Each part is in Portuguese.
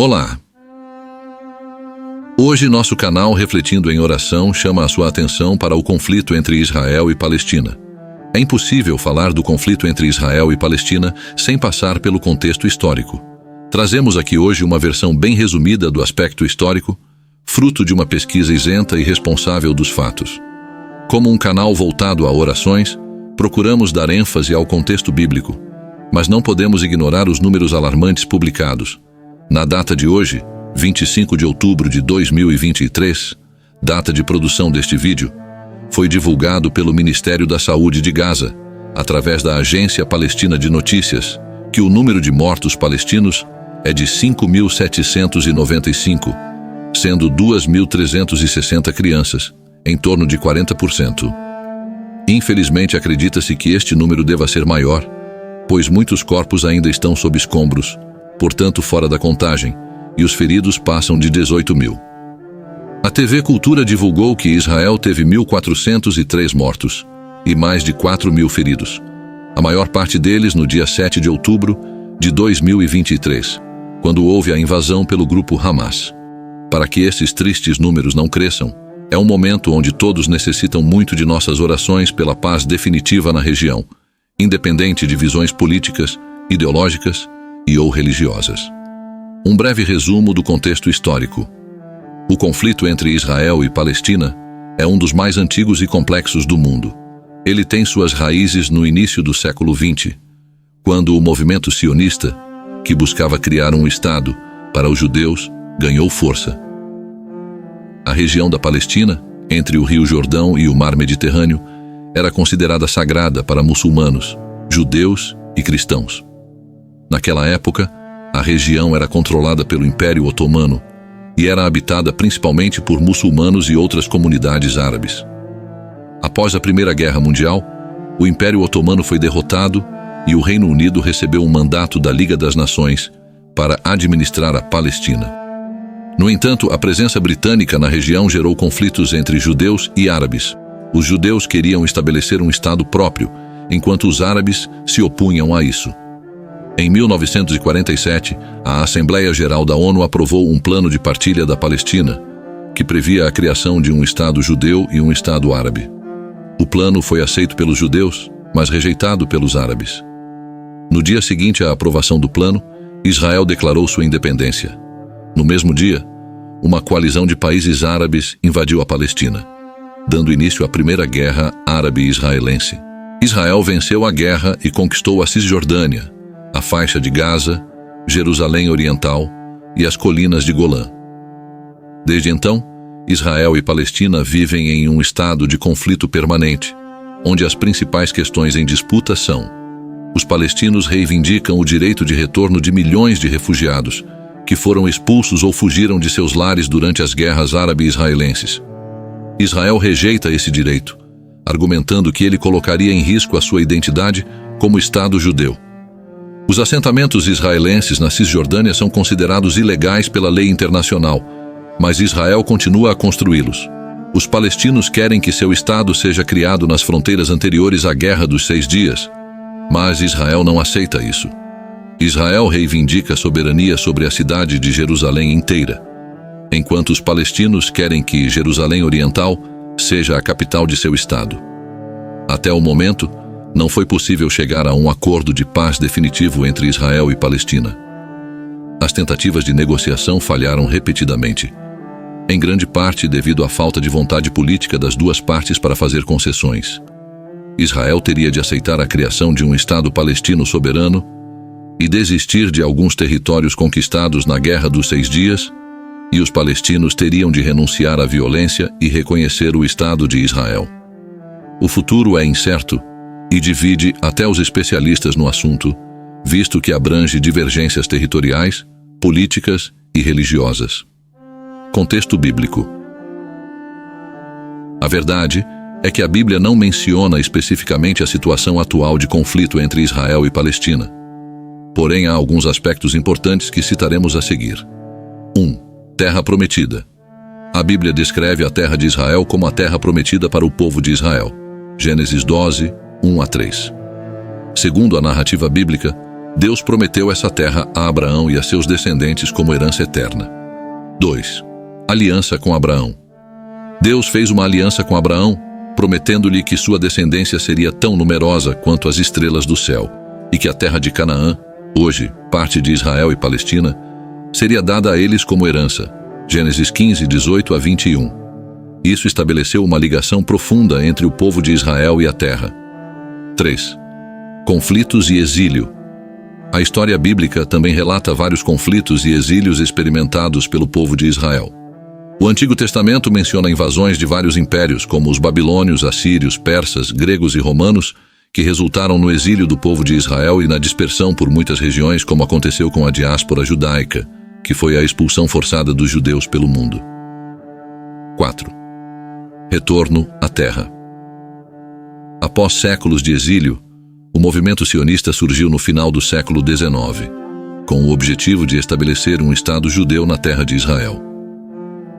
Olá! Hoje nosso canal Refletindo em Oração chama a sua atenção para o conflito entre Israel e Palestina. É impossível falar do conflito entre Israel e Palestina sem passar pelo contexto histórico. Trazemos aqui hoje uma versão bem resumida do aspecto histórico, fruto de uma pesquisa isenta e responsável dos fatos. Como um canal voltado a orações, procuramos dar ênfase ao contexto bíblico, mas não podemos ignorar os números alarmantes publicados. Na data de hoje, 25 de outubro de 2023, data de produção deste vídeo, foi divulgado pelo Ministério da Saúde de Gaza, através da Agência Palestina de Notícias, que o número de mortos palestinos é de 5.795, sendo 2.360 crianças, em torno de 40%. Infelizmente, acredita-se que este número deva ser maior, pois muitos corpos ainda estão sob escombros, portanto fora da contagem, e os feridos passam de 18 mil. A TV Cultura divulgou que Israel teve 1.403 mortos e mais de 4 mil feridos, a maior parte deles no dia 7 de outubro de 2023, quando houve a invasão pelo grupo Hamas. Para que esses tristes números não cresçam, é um momento onde todos necessitam muito de nossas orações pela paz definitiva na região, independente de visões políticas, ideológicas ou religiosas. Um breve resumo do contexto histórico. O conflito entre Israel e Palestina é um dos mais antigos e complexos do mundo. Ele tem suas raízes no início do século XX, quando o movimento sionista, que buscava criar um Estado para os judeus, ganhou força. A região da Palestina, entre o Rio Jordão e o Mar Mediterrâneo, era considerada sagrada para muçulmanos, judeus e cristãos. Naquela época, a região era controlada pelo Império Otomano e era habitada principalmente por muçulmanos e outras comunidades árabes. Após a Primeira Guerra Mundial, o Império Otomano foi derrotado e o Reino Unido recebeu um mandato da Liga das Nações para administrar a Palestina. No entanto, a presença britânica na região gerou conflitos entre judeus e árabes. Os judeus queriam estabelecer um Estado próprio, enquanto os árabes se opunham a isso. Em 1947, a Assembleia Geral da ONU aprovou um plano de partilha da Palestina, que previa a criação de um Estado judeu e um Estado árabe. O plano foi aceito pelos judeus, mas rejeitado pelos árabes. No dia seguinte à aprovação do plano, Israel declarou sua independência. No mesmo dia, uma coalizão de países árabes invadiu a Palestina, dando início à Primeira Guerra Árabe-Israelense. Israel venceu a guerra e conquistou a Cisjordânia, a faixa de Gaza, Jerusalém Oriental e as colinas de Golã. Desde então, Israel e Palestina vivem em um estado de conflito permanente, onde as principais questões em disputa são: os palestinos reivindicam o direito de retorno de milhões de refugiados que foram expulsos ou fugiram de seus lares durante as guerras árabe-israelenses. Israel rejeita esse direito, argumentando que ele colocaria em risco a sua identidade como Estado judeu. Os assentamentos israelenses na Cisjordânia são considerados ilegais pela lei internacional, mas Israel continua a construí-los. Os palestinos querem que seu Estado seja criado nas fronteiras anteriores à Guerra dos 6 Dias, mas Israel não aceita isso. Israel reivindica soberania sobre a cidade de Jerusalém inteira, enquanto os palestinos querem que Jerusalém Oriental seja a capital de seu Estado. Até o momento, não foi possível chegar a um acordo de paz definitivo entre Israel e Palestina. As tentativas de negociação falharam repetidamente, em grande parte devido à falta de vontade política das duas partes para fazer concessões. Israel teria de aceitar a criação de um Estado palestino soberano e desistir de alguns territórios conquistados na Guerra dos 6 Dias, e os palestinos teriam de renunciar à violência e reconhecer o Estado de Israel. O futuro é incerto e divide até os especialistas no assunto, visto que abrange divergências territoriais, políticas e religiosas. Contexto bíblico. A verdade é que a Bíblia não menciona especificamente a situação atual de conflito entre Israel e Palestina. Porém, há alguns aspectos importantes que citaremos a seguir. 1. Terra prometida. A Bíblia descreve a terra de Israel como a terra prometida para o povo de Israel. Gênesis 12, 1 a 3. Segundo a narrativa bíblica, Deus prometeu essa terra a Abraão e a seus descendentes como herança eterna. 2. Aliança com Abraão. Deus fez uma aliança com Abraão, prometendo-lhe que sua descendência seria tão numerosa quanto as estrelas do céu, e que a terra de Canaã, hoje parte de Israel e Palestina, seria dada a eles como herança. Gênesis 15, 18 a 21. Isso estabeleceu uma ligação profunda entre o povo de Israel e a terra. 3. Conflitos e exílio. A história bíblica também relata vários conflitos e exílios experimentados pelo povo de Israel. O Antigo Testamento menciona invasões de vários impérios, como os babilônios, assírios, persas, gregos e romanos, que resultaram no exílio do povo de Israel e na dispersão por muitas regiões, como aconteceu com a diáspora judaica, que foi a expulsão forçada dos judeus pelo mundo. 4. Retorno à terra. Após séculos de exílio, o movimento sionista surgiu no final do século XIX, com o objetivo de estabelecer um Estado judeu na terra de Israel.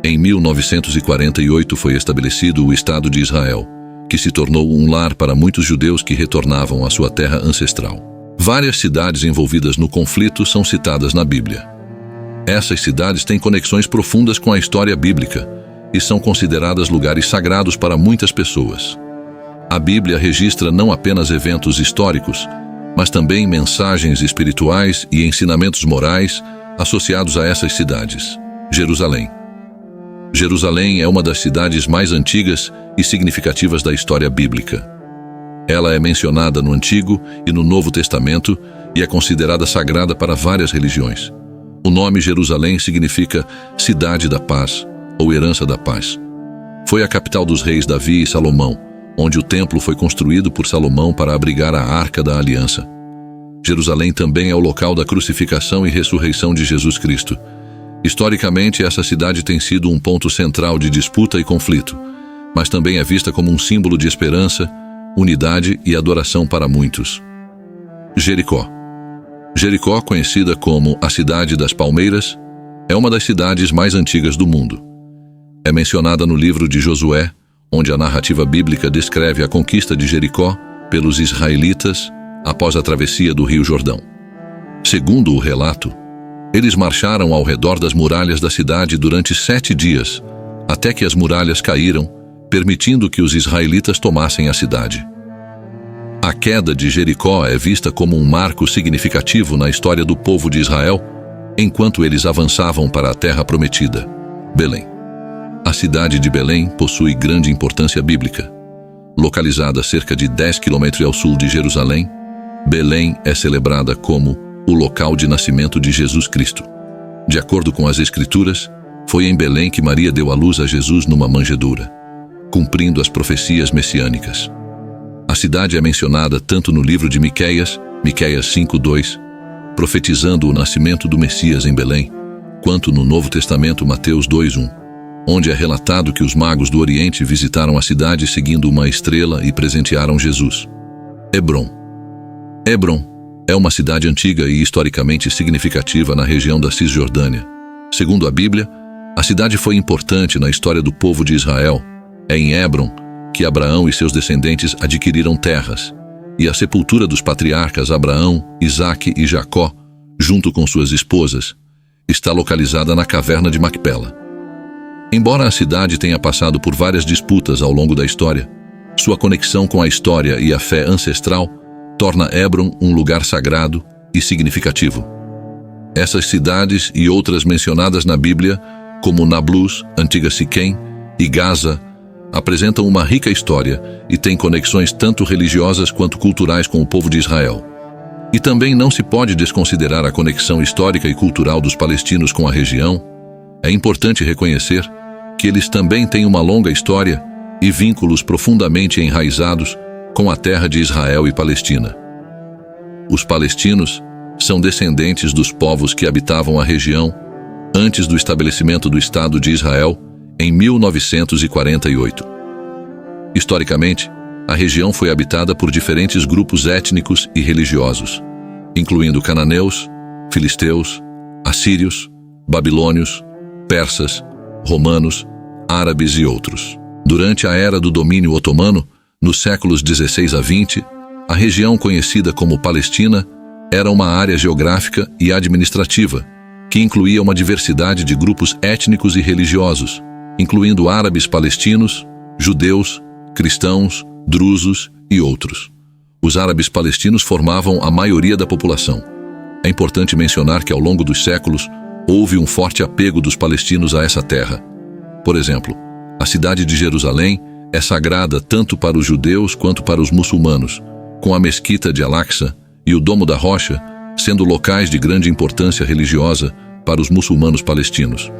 Em 1948 foi estabelecido o Estado de Israel, que se tornou um lar para muitos judeus que retornavam à sua terra ancestral. Várias cidades envolvidas no conflito são citadas na Bíblia. Essas cidades têm conexões profundas com a história bíblica e são consideradas lugares sagrados para muitas pessoas. A Bíblia registra não apenas eventos históricos, mas também mensagens espirituais e ensinamentos morais associados a essas cidades. Jerusalém. Jerusalém é uma das cidades mais antigas e significativas da história bíblica. Ela é mencionada no Antigo e no Novo Testamento e é considerada sagrada para várias religiões. O nome Jerusalém significa Cidade da Paz ou Herança da Paz. Foi a capital dos reis Davi e Salomão, onde o templo foi construído por Salomão para abrigar a Arca da Aliança. Jerusalém também é o local da crucificação e ressurreição de Jesus Cristo. Historicamente, essa cidade tem sido um ponto central de disputa e conflito, mas também é vista como um símbolo de esperança, unidade e adoração para muitos. Jericó. Jericó, conhecida como a Cidade das Palmeiras, é uma das cidades mais antigas do mundo. É mencionada no livro de Josué, onde a narrativa bíblica descreve a conquista de Jericó pelos israelitas após a travessia do Rio Jordão. Segundo o relato, eles marcharam ao redor das muralhas da cidade durante 7 dias, até que as muralhas caíram, permitindo que os israelitas tomassem a cidade. A queda de Jericó é vista como um marco significativo na história do povo de Israel, enquanto eles avançavam para a terra prometida, Belém. A cidade de Belém possui grande importância bíblica. Localizada a cerca de 10 quilômetros ao sul de Jerusalém, Belém é celebrada como o local de nascimento de Jesus Cristo. De acordo com as Escrituras, foi em Belém que Maria deu à luz a Jesus numa manjedoura, cumprindo as profecias messiânicas. A cidade é mencionada tanto no livro de Miqueias, Miqueias 5:2, profetizando o nascimento do Messias em Belém, quanto no Novo Testamento, Mateus 2:1, onde é relatado que os magos do Oriente visitaram a cidade seguindo uma estrela e presentearam Jesus. Hebrom. Hebrom é uma cidade antiga e historicamente significativa na região da Cisjordânia. Segundo a Bíblia, a cidade foi importante na história do povo de Israel. É em Hebrom que Abraão e seus descendentes adquiriram terras, e a sepultura dos patriarcas Abraão, Isaque e Jacó, junto com suas esposas, está localizada na caverna de Macpela. Embora a cidade tenha passado por várias disputas ao longo da história, sua conexão com a história e a fé ancestral torna Hebrom um lugar sagrado e significativo. Essas cidades e outras mencionadas na Bíblia, como Nablus, antiga Siquém, e Gaza, apresentam uma rica história e têm conexões tanto religiosas quanto culturais com o povo de Israel. E também não se pode desconsiderar a conexão histórica e cultural dos palestinos com a região. É importante reconhecer que eles também têm uma longa história e vínculos profundamente enraizados com a terra de Israel e Palestina. Os palestinos são descendentes dos povos que habitavam a região antes do estabelecimento do Estado de Israel em 1948. Historicamente, a região foi habitada por diferentes grupos étnicos e religiosos, incluindo cananeus, filisteus, assírios, babilônios, persas, romanos, árabes e outros. Durante a era do domínio otomano, nos séculos 16 a 20, a região conhecida como Palestina era uma área geográfica e administrativa, que incluía uma diversidade de grupos étnicos e religiosos, incluindo árabes palestinos, judeus, cristãos, drusos e outros. Os árabes palestinos formavam a maioria da população. É importante mencionar que ao longo dos séculos, houve um forte apego dos palestinos a essa terra. Por exemplo, a cidade de Jerusalém é sagrada tanto para os judeus quanto para os muçulmanos, com a mesquita de Al-Aqsa e o Domo da Rocha sendo locais de grande importância religiosa para os muçulmanos palestinos.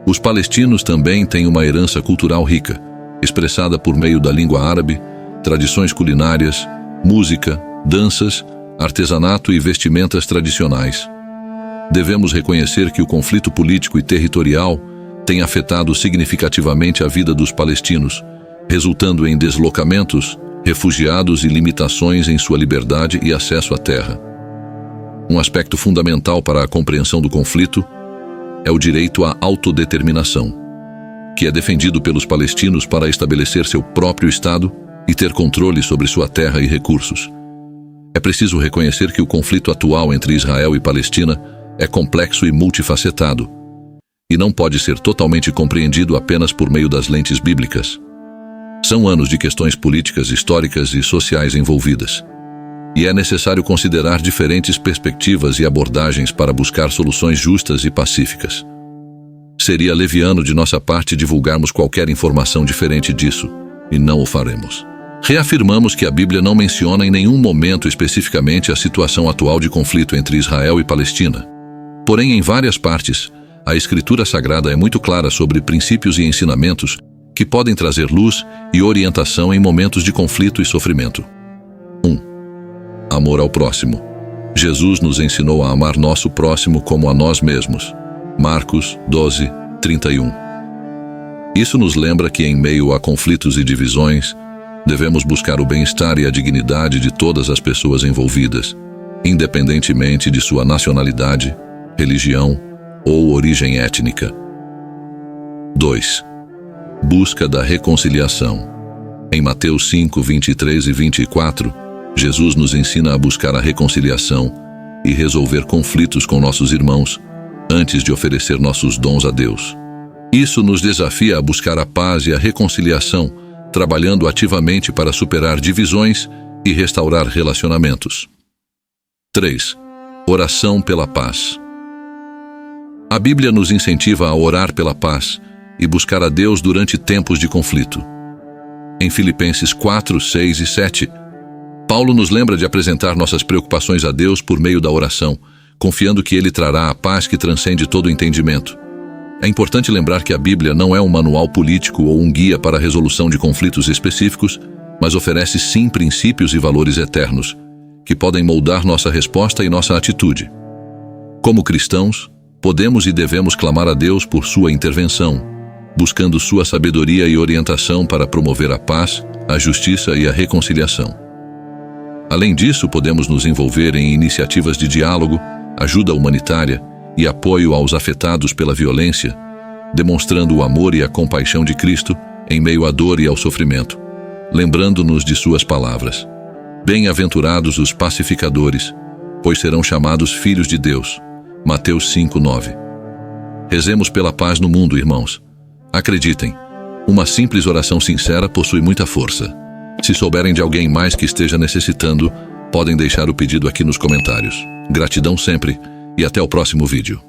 Os palestinos também têm uma herança cultural rica, expressada por meio da língua árabe, tradições culinárias, música, danças, artesanato e vestimentas tradicionais. Devemos reconhecer que o conflito político e territorial tem afetado significativamente a vida dos palestinos, resultando em deslocamentos, refugiados e limitações em sua liberdade e acesso à terra. Um aspecto fundamental para a compreensão do conflito é o direito à autodeterminação, que é defendido pelos palestinos para estabelecer seu próprio Estado e ter controle sobre sua terra e recursos. É preciso reconhecer que o conflito atual entre Israel e Palestina é complexo e multifacetado, e não pode ser totalmente compreendido apenas por meio das lentes bíblicas. São anos de questões políticas, históricas e sociais envolvidas, e é necessário considerar diferentes perspectivas e abordagens para buscar soluções justas e pacíficas. Seria leviano de nossa parte divulgarmos qualquer informação diferente disso, e não o faremos. Reafirmamos que a Bíblia não menciona em nenhum momento especificamente a situação atual de conflito entre Israel e Palestina. Porém, em várias partes, a Escritura Sagrada é muito clara sobre princípios e ensinamentos que podem trazer luz e orientação em momentos de conflito e sofrimento. 1. Amor ao próximo. Jesus nos ensinou a amar nosso próximo como a nós mesmos. Marcos 12, 31. Isso nos lembra que, em meio a conflitos e divisões, devemos buscar o bem-estar e a dignidade de todas as pessoas envolvidas, independentemente de sua nacionalidade, religião ou origem étnica. 2. Busca da reconciliação. Em Mateus 5, 23 e 24, Jesus nos ensina a buscar a reconciliação e resolver conflitos com nossos irmãos antes de oferecer nossos dons a Deus. Isso nos desafia a buscar a paz e a reconciliação, trabalhando ativamente para superar divisões e restaurar relacionamentos. 3. Oração pela paz. A Bíblia nos incentiva a orar pela paz e buscar a Deus durante tempos de conflito. Em Filipenses 4, 6 e 7, Paulo nos lembra de apresentar nossas preocupações a Deus por meio da oração, confiando que Ele trará a paz que transcende todo entendimento. É importante lembrar que a Bíblia não é um manual político ou um guia para a resolução de conflitos específicos, mas oferece sim princípios e valores eternos, que podem moldar nossa resposta e nossa atitude. Como cristãos, podemos e devemos clamar a Deus por sua intervenção, buscando sua sabedoria e orientação para promover a paz, a justiça e a reconciliação. Além disso, podemos nos envolver em iniciativas de diálogo, ajuda humanitária e apoio aos afetados pela violência, demonstrando o amor e a compaixão de Cristo em meio à dor e ao sofrimento, lembrando-nos de suas palavras. Bem-aventurados os pacificadores, pois serão chamados filhos de Deus. Mateus 5, 9. Rezemos pela paz no mundo, irmãos. Acreditem, uma simples oração sincera possui muita força. Se souberem de alguém mais que esteja necessitando, podem deixar o pedido aqui nos comentários. Gratidão sempre e até o próximo vídeo.